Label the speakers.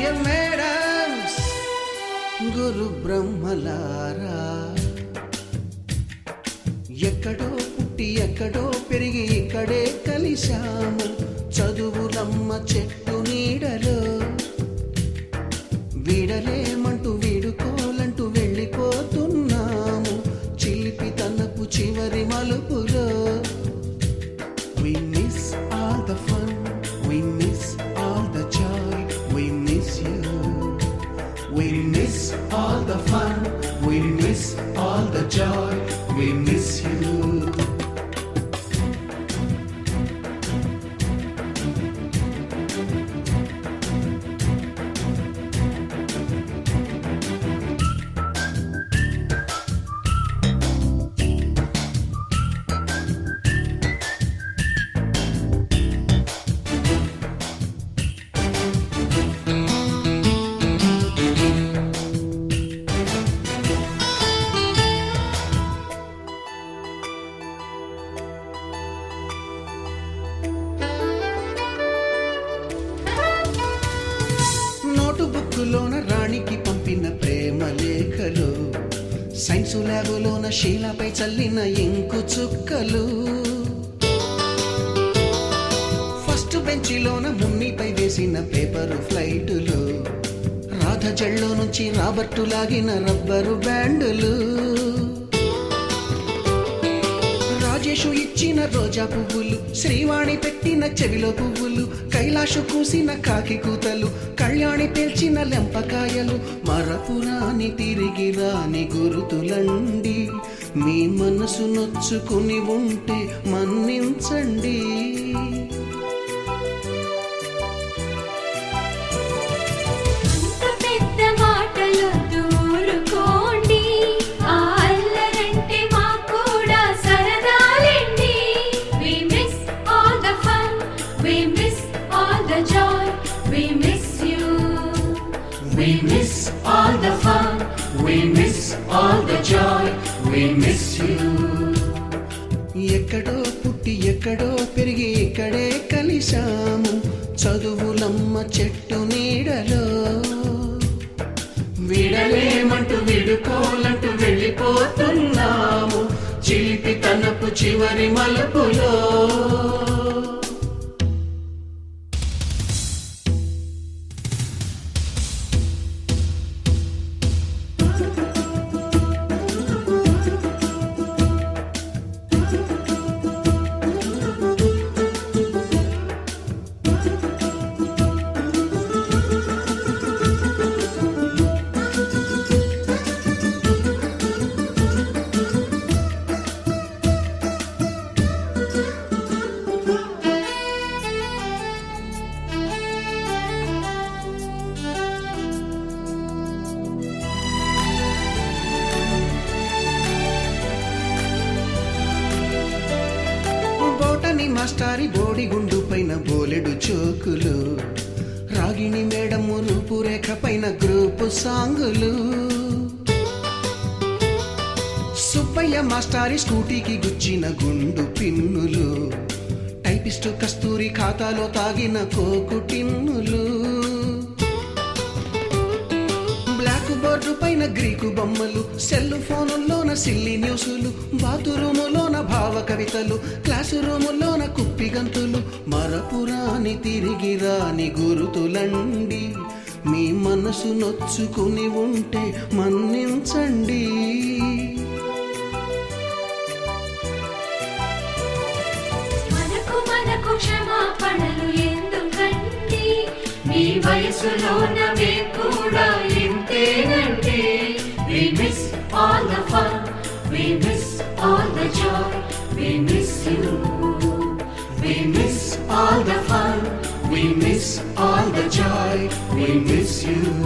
Speaker 1: Dear madams, గురు బ్రహ్మలారా, ఎక్కడో పుట్టి ఎక్కడో పెరిగి ఇక్కడే కలిశాము చదువులమ్మ చెట్టు నీడలో. వీడలేమంటూ వీడుకోలంటూ వెళ్ళిపోతున్నాము చిలిపి తనపు చివరి మలుపులో. We miss all the fun, we miss all the joy, we miss you. We miss all the fun, we miss all the joy, we miss you. బుక్కులోన రాణికి పంపిన ప్రేమ లేఖలు, సైన్సు ల్యాబులోన శీలపై చల్లిన ఇంకు చుక్కలు, ఫస్ట్ బెంచిలోన మున్నిపై వేసిన పేపరు ఫ్లైటులు, రాధ జల్లో నుంచి రాబర్టు లాగిన rubber బ్యాండులు, Rajesh ఇచ్చిన రోజా పువ్వులు, శ్రీవాణి పెట్టిన చెవిలో పువ్వులు, కైలాషు కూసిన కాకి కూతలు, కళ్యాణి పేల్చిన లెంపకాయలు, మరపురాని తిరిగి రాని గురుతులండి. మీ మనసు నొచ్చుకుని ఉంటే మన్నించండి.
Speaker 2: We miss all the fun, we miss all the joy, we miss you.
Speaker 1: ఎక్కడో పుట్టి ఎక్కడో పెరిగి ఇక్కడే కలిశాము చదువులమ్మ చెట్టు నీడలో.
Speaker 2: వీడలేమంటూ వీడుకోలంటూ వెళ్ళిపోతున్నాము చిలిపి తనపు చివరి మలుపులో.
Speaker 1: మాస్టారి బోడిగుండు పైన బోలెడు చోకులు, రాగిణి మేడము రూపురేఖ పైన గ్రూపు సాంగులు, సుబ్బయ్య మాస్టారి స్కూటీకి గుచ్చిన గుండు పిన్నులు, టైపిస్టు కస్తూరి ఖాతాలో తాగిన కోకు టిన్నులు, బ్లాక్ బోర్డు పైన గ్రీకు బొమ్మలు, సెల్ ఫోనుల్లోన సిల్లి న్యూసులు, బాతురూములోన భావ కవితలు, క్లాసు రూములోన కుప్పి గంతులు, మరపురాని తిరిగి రాని గురుతులండి. మీ మనసు నొచ్చుకుని ఉంటే మన్నించండి.
Speaker 2: మనకు క్షమాపణలు ఎందుకండి, మీ వయసులోన మేము కూడా ఇంతేనండి. We miss all the fun, we miss all the joy, we miss you. We miss all the fun, we miss all the joy, we miss you.